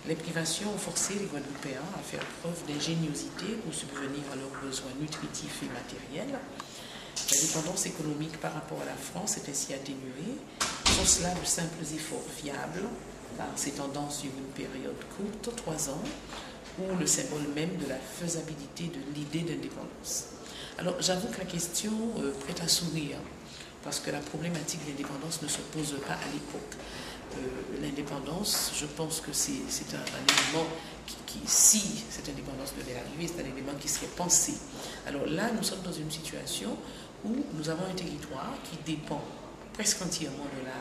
Les privations ont forcé les Guadeloupéens à faire preuve d'ingéniosité pour subvenir à leurs besoins nutritifs et matériels. La dépendance économique par rapport à la France est ainsi atténuée. Sont cela de simples efforts viables, par ces tendances sur une période courte, 3 ans, ou le symbole même de la faisabilité de l'idée d'indépendance. Alors j'avoue que la question prête à sourire, parce que la problématique de l'indépendance ne se pose pas à l'époque. L'indépendance, je pense que c'est un élément si cette indépendance devait arriver, c'est un élément qui serait pensé. Alors là, nous sommes dans une situation où nous avons un territoire qui dépend presque entièrement de la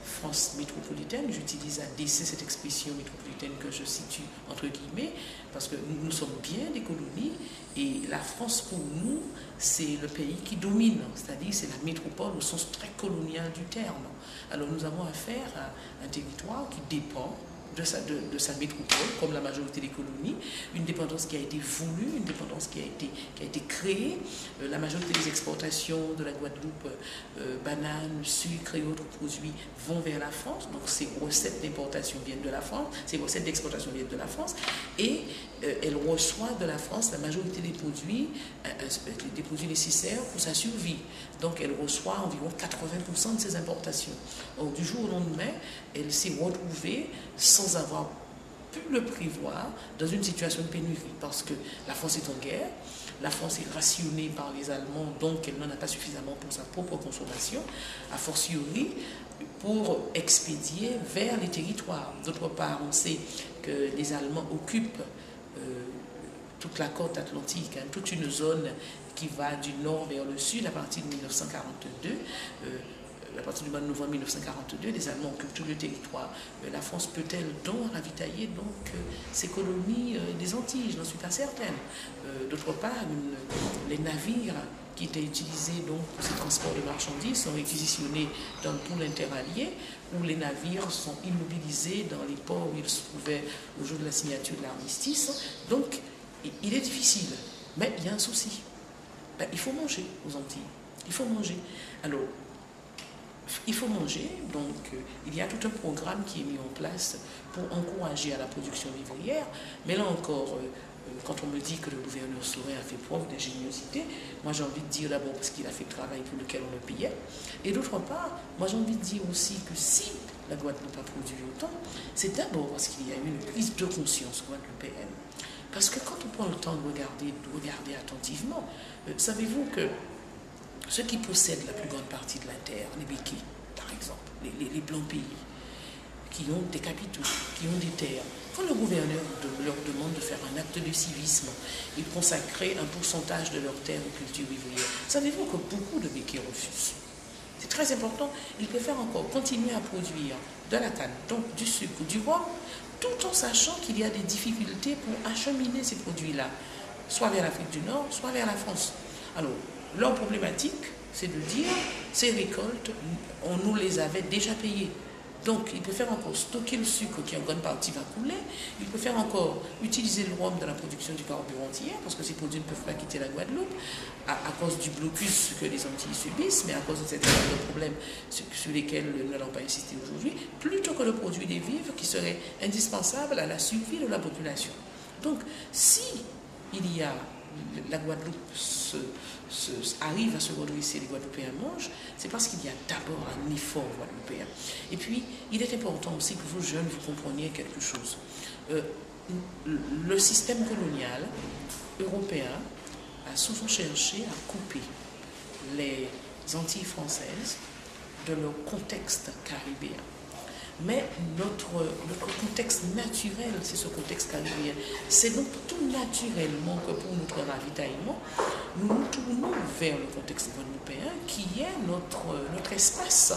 France métropolitaine. J'utilise à dessein cette expression métropolitaine que je situe entre guillemets, parce que nous sommes bien des colonies, et la France pour nous, c'est le pays qui domine, c'est-à-dire c'est la métropole au sens très colonial du terme. Alors nous avons affaire à un territoire qui dépend de sa métropole, comme la majorité des colonies, une dépendance qui a été voulue, une dépendance qui a été créée. La majorité des exportations de la Guadeloupe, bananes, sucre et autres produits vont vers la France, donc ces recettes d'importation viennent de la France, ces recettes d'exportation viennent de la France, et elle reçoit de la France la majorité des produits nécessaires pour sa survie. Donc elle reçoit environ 80% de ses importations. Or, du jour au lendemain, elle s'est retrouvée sans avoir pu le prévoir dans une situation de pénurie, parce que la France est en guerre, la France est rationnée par les Allemands, donc elle n'en a pas suffisamment pour sa propre consommation, a fortiori pour expédier vers les territoires. D'autre part, on sait que les Allemands occupent toute la côte atlantique, toute une zone qui va du nord vers le sud à partir de 1942. À partir du mois de novembre 1942, les Allemands occupent tout le territoire. La France peut-elle donc ravitailler ces colonies des Antilles? Je n'en suis pas certaine. D'autre part, les navires qui étaient utilisés donc, pour ces transports de marchandises sont réquisitionnés dans le pool interallié, où les navires sont immobilisés dans les ports où ils se trouvaient au jour de la signature de l'armistice. Donc, il est difficile, mais il y a un souci. Il faut manger aux Antilles. Il faut manger. Alors, il faut manger, donc il y a tout un programme qui est mis en place pour encourager à la production vivrière. Mais là encore, quand on me dit que le gouverneur Saurin a fait preuve d'ingéniosité, moi j'ai envie de dire d'abord parce qu'il a fait le travail pour lequel on le payait, et d'autre part, moi j'ai envie de dire aussi que si la Guadeloupe a produit autant, c'est d'abord parce qu'il y a eu une prise de conscience guadeloupéenne. Parce que quand on prend le temps de regarder attentivement, savez-vous que ceux qui possèdent la plus grande partie de la terre, les béquets, par exemple, les blancs pays, qui ont des capitaux, qui ont des terres, quand le gouverneur leur demande de faire un acte de civisme et de consacrer un pourcentage de leurs terres aux cultures vivrières, savez-vous que beaucoup de béquets refusent? C'est très important. Ils préfèrent encore continuer à produire de la canne, donc du sucre, du rhum, tout en sachant qu'il y a des difficultés pour acheminer ces produits-là, soit vers l'Afrique du Nord, soit vers la France. Alors, leur problématique, c'est de dire, ces récoltes, on nous les avait déjà payées. Donc, ils préfèrent encore stocker le sucre qui en grande partie va couler. Ils préfèrent encore utiliser le rhum dans la production du carburant antillais, parce que ces produits ne peuvent pas quitter la Guadeloupe à cause du blocus que les Antilles subissent, mais à cause de certains problèmes sur lesquels nous n'allons pas insister aujourd'hui, plutôt que de produire des vivres qui seraient indispensables à la survie de la population. Donc, si il y a la Guadeloupe arrive à se redresser, les Guadeloupéens mangent, c'est parce qu'il y a d'abord un effort guadeloupéen. Et puis, il est important aussi que vous, jeunes, vous compreniez quelque chose. Le système colonial européen a souvent cherché à couper les Antilles françaises de leur contexte caribéen. Mais notre contexte naturel, c'est ce contexte caribéen. C'est donc tout naturellement que pour notre ravitaillement, nous nous tournons vers le contexte guadeloupéen qui est notre espace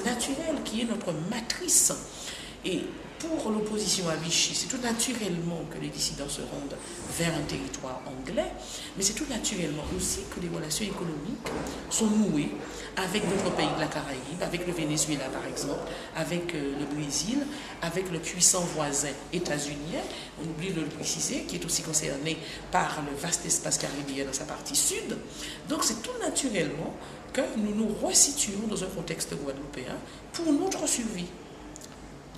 naturel, qui est notre matrice. Et pour l'opposition à Vichy, c'est tout naturellement que les dissidents se rendent vers un territoire anglais, mais c'est tout naturellement aussi que les relations économiques sont nouées avec d'autres pays de la Caraïbe, avec le Venezuela par exemple, avec le Brésil, avec le puissant voisin états-unien, on oublie de le préciser, qui est aussi concerné par le vaste espace caribéen dans sa partie sud. Donc c'est tout naturellement que nous nous resituons dans un contexte guadeloupéen pour notre survie.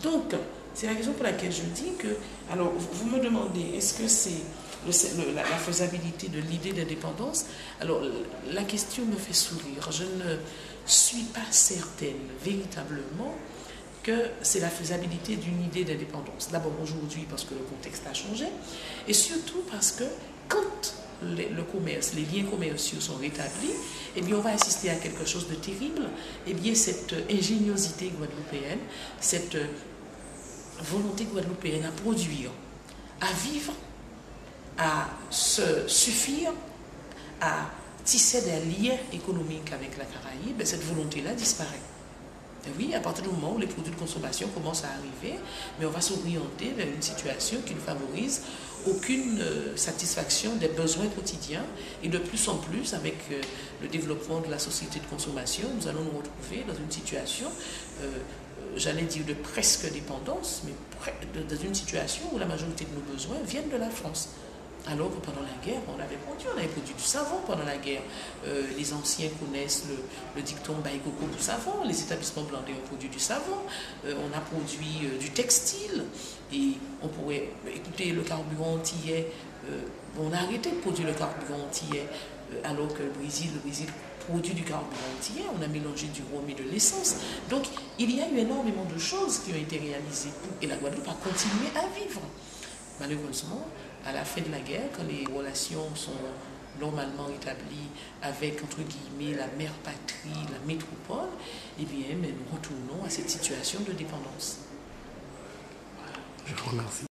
Donc, C'est la raison pour laquelle je dis que, alors vous me demandez, est-ce que c'est la faisabilité de l'idée d'indépendance? Alors la question me fait sourire. Je ne suis pas certaine véritablement que c'est la faisabilité d'une idée d'indépendance. D'abord aujourd'hui parce que le contexte a changé, et surtout parce que quand le commerce, les liens commerciaux sont rétablis, eh bien on va assister à quelque chose de terrible. Eh bien cette ingéniosité guadeloupéenne, cette volonté guadeloupéenne à produire, à vivre, à se suffire, à tisser des liens économiques avec la Caraïbe, cette volonté-là disparaît. Et oui, à partir du moment où les produits de consommation commencent à arriver, mais on va s'orienter vers une situation qui ne favorise aucune satisfaction des besoins quotidiens. Et de plus en plus, avec le développement de la société de consommation, nous allons nous retrouver dans une situation, j'allais dire de presque dépendance, mais dans une situation où la majorité de nos besoins viennent de la France. Alors que pendant la guerre, on avait produit du savon pendant la guerre. Les anciens connaissent le dicton Baïkoko du savon, les établissements blandés ont produit du savon, on a produit du textile, et on pourrait, écouter, le carburant antillais, on a arrêté de produire le carburant antillais, alors que le Brésil produit du carburant antillais, on a mélangé du rhum et de l'essence. Donc il y a eu énormément de choses qui ont été réalisées, et la Guadeloupe a continué à vivre. Malheureusement, à la fin de la guerre, quand les relations sont normalement rétablies avec, entre guillemets, la mère patrie, la métropole, eh bien, nous retournons à cette situation de dépendance. Je vous remercie.